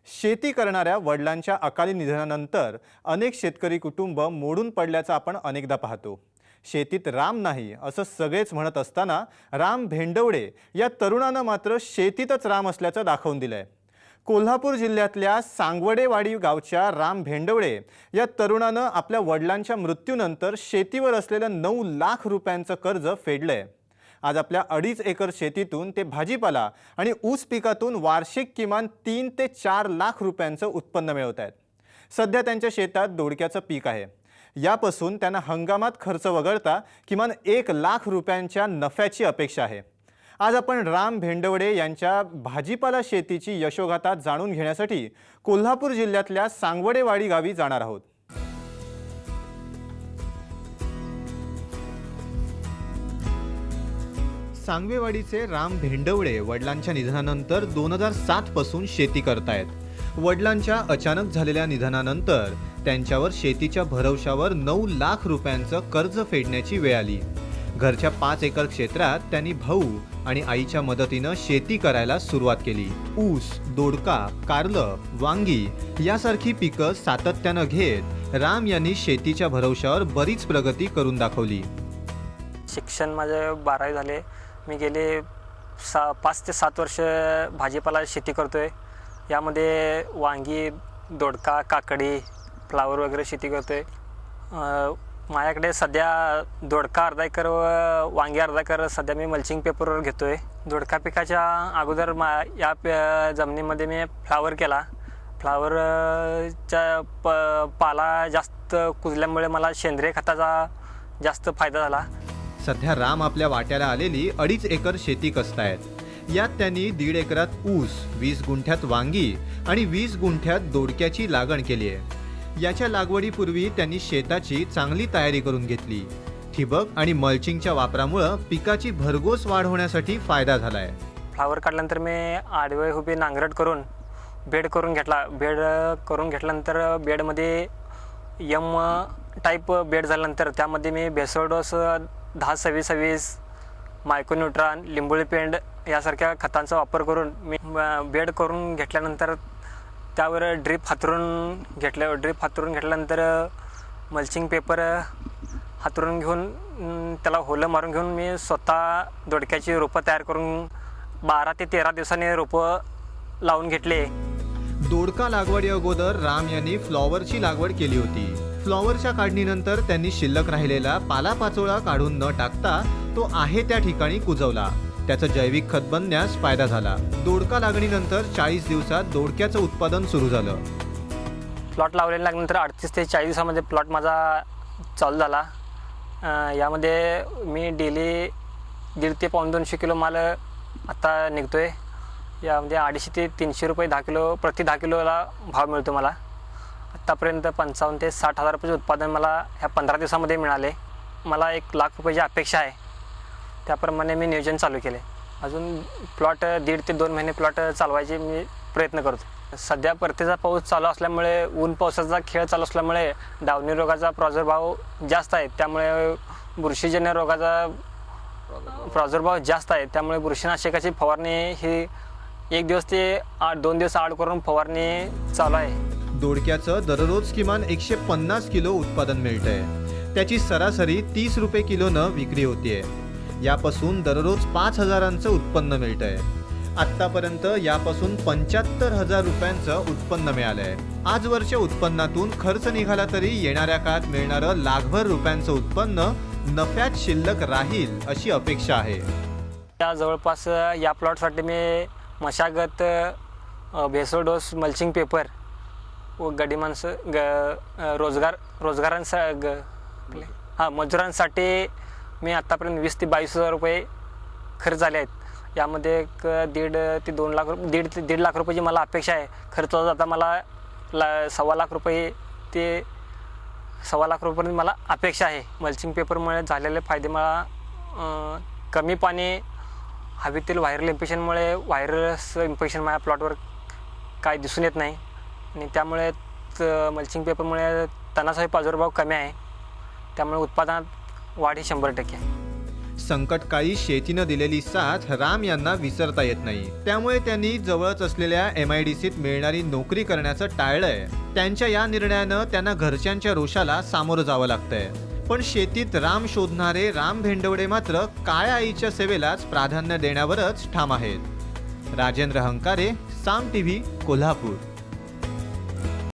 शेती करणाऱ्या वडिलांच्या अकाली निधनानंतर अनेक शेतकरी कुटुंब मोडून पडल्याचं आपण अनेकदा पाहतो। शेतीत राम नाही असं सगळेच म्हणत असताना राम भेंडवडे या तरुणानं मात्र शेतीतच राम असल्याचं दाखवून दिलंय। कोल्हापूर जिल्ह्यातल्या सांगवडेवाडी गावच्या राम भेंडवडे या तरुणानं आपल्या वडिलांच्या मृत्यूनंतर शेतीवर असलेलं 9 लाख रुपयांचं कर्ज फेडलंय। आज आपल्या 2.5 एकर शेतीतून ते भाजीपाला आणि ऊस पिकातून वार्षिक किमान 3 ते 4 लाख रुपयांचं उत्पन्न मिळवत आहेत। सध्या त्यांच्या शेतात दोडक्याचं पीक आहे। यापासून त्यांना हंगामात खर्च वगळता किमान 1 लाख रुपयांच्या नफ्याची अपेक्षा आहे। आज आपण राम भेंडवडे यांच्या भाजीपाला शेतीची यशोगाथा जाणून घेण्यासाठी कोल्हापूर जिल्ह्यातल्या सांगवडेवाडी गावी जाणार आहोत। सांगवेवाडीचे राम भेंडवडे वडिलांच्या निधनानंतर 2007 पासून शेती करतायत। वडिलांच्या अचानक झालेल्या निधनानंतर त्यांच्यावर शेतीच्या भरवशावर 9 लाख रुपयांचं कर्ज फेडण्याची वेळ आली। घरच्या 5 एकर क्षेत्रात त्यांनी भाऊ आणि आईच्या मदतीनं शेती करायला सुरुवात केली। ऊस, दोडका, कारलं, वांगी यासारखी पिकं सातत्यानं घेत राम यांनी शेतीच्या भरवशावर बरीच प्रगती करून दाखवली। शिक्षण माझे 12वी झाले। मी गेले 5 ते 7 वर्ष भाजीपाला शेती करतोय। यामध्ये वांगी, दोडका, काकडी, फ्लावर वगैरे शेती करतोय। माझ्याकडे सध्या दोडका अर्धा एकर व वांगी अर्धा एकर सध्या मी मल्चिंग पेपरवर घेतोय। दोडका पिकाच्या अगोदर या जमिनीमध्ये मी फ्लावर केला। फ्लावरच्या पाला जास्त कुजल्यामुळे मला सेंद्रिय खताचा जास्त फायदा झाला। सध्या राम आपल्या वाट्याला आलेली 2.5 एकर शेती कसतायत। यात त्यांनी 1.5 एकरात ऊस, 20 गुंठ्यात वांगी आणि 20 गुंठ्यात दोडक्याची लागण केली आहे। याच्या लागवडीपूर्वी त्यांनी शेताची चांगली तयारी करून घेतली। ठिबक आणि मल्चिंगच्या वापरामुळे पिकाची भरघोस वाढ होण्यासाठी फायदा झालाय। फ्लावर काढल्यानंतर मी आडवे उभे नांगरट करून बेड करून घेतला। बेड करून घेतल्यानंतर बेडमध्ये एम टाईप बेड झाल्यानंतर त्यामध्ये मी बेसोळ डोस 10-26-26, मायक्रोन्यूट्रॉन, लिंबोळी पेंड यासारख्या खतांचा वापर करून मी बेड करून घेतल्यानंतर त्यावर ड्रीप हातरून घेतल्यानंतर मल्चिंग पेपर हातरून घेऊन त्याला होलं मारून घेऊन मी स्वतः दोडक्याची रोपं तयार करून 12 ते 13 दिवसांनी रोपं लावून घेतले। दोडका लागवडी अगोदर राम यांनी फ्लॉवरची लागवड केली होती। फ्लॉवरच्या काढणीनंतर त्यांनी शिल्लक राहिलेला पालापाचोळा काढून न टाकता तो आहे त्या ठिकाणी कुजवला। त्याचं जैविक खत बनण्यास फायदा झाला। दोडका लागणीनंतर 40 दिवसात दोडक्याचं उत्पादन सुरू झालं। प्लॉट लावल्यानंतर 38 ते 40 दिवसामध्ये प्लॉट माझा चालू झाला। यामध्ये मी डेली 1.5 ते 200 किलो माल आता निघतोय। यामध्ये 250 ते 300 रुपये 10 किलो प्रति 10 किलोला भाव मिळतो मला। आत्तापर्यंत 55 ते 60 हजार रुपयाचे उत्पादन मला ह्या 15 दिवसामध्ये मिळाले। मला 1 लाख रुपयाची अपेक्षा आहे, त्याप्रमाणे मी नियोजन चालू केले। अजून प्लॉट 1.5 ते 2 महिने प्लॉट चालवायचे मी प्रयत्न करतो। सध्या परतीचा पाऊस चालू असल्यामुळे ऊन पावसाचा खेळ चालू असल्यामुळे डावणी रोगाचा प्रादुर्भाव जास्त आहे। त्यामुळे बुरशीजन्य रोगाचा प्रादुर्भाव जास्त आहे। त्यामुळे बुरशीनाशकाची फवारणी ही 1 दिवस ते 2 दिवस आड करून फवारणी चालू आहे। दोडक्याचं दररोज किमान 150 किलो उत्पादन मिळतंय। त्याची सरासरी 30 रुपये किलोनं विक्री होतीये। यापासून दररोज 5,000चं उत्पन्न मिळतंय। आत्तापर्यंत यापासून 75,000 रुपयांचं उत्पन्न मिळालंय। आजवरच्या उत्पन्नातून खर्च निघाला तरी येणाऱ्या काळात मिळणारं लाखभर रुपयांचं उत्पन्न नफ्यात शिल्लक राहील अशी अपेक्षा आहे। त्या जवळपास या प्लॉटसाठी मी मशागत, बेसोळ डोस, मल्चिंग पेपर व गडी माणसं मजुरांसाठी मी आत्तापर्यंत 20 ते 22 हजार रुपये खर्च झाले आहेत। यामध्ये 1.5 लाख रुपयाची मला अपेक्षा आहे। खर्च जाता मला 1.25 लाख रुपये ते 1.25 लाख रुपये मला अपेक्षा आहे। मल्चिंग पेपरमुळे झालेले फायदे मला कमी पाणी, हवेतील व्हायरल इन्फेक्शनमुळे व्हायरस इन्फेक्शन माझ्या प्लॉटवर काय दिसून येत नाही आणि त्यामुळे मल्चिंग पेपरमुळे तणाचा प्रादुर्भाव कमी आहे। त्यामुळे उत्पादनात वाढ ही 100% आहे। संकटकाळी शेतीनं दिलेली साथ राम यांना विसरता येत नाही. त्यामुळे त्यांनी जवळच असलेल्या MIDCत मिळणारी नोकरी करण्याचं टाळलंय. त्यांच्या या निर्णयानं त्यांना घरच्यांच्या रोषाला सामोरं जावं लागतंय. पण शेतीत राम शोधणारे राम भेंडवडे मात्र काळ्या आईच्या सेवेलाच प्राधान्य देण्यावरच ठाम आहेत. राजेंद्र हंकारे, साम TV, कोल्हापूर.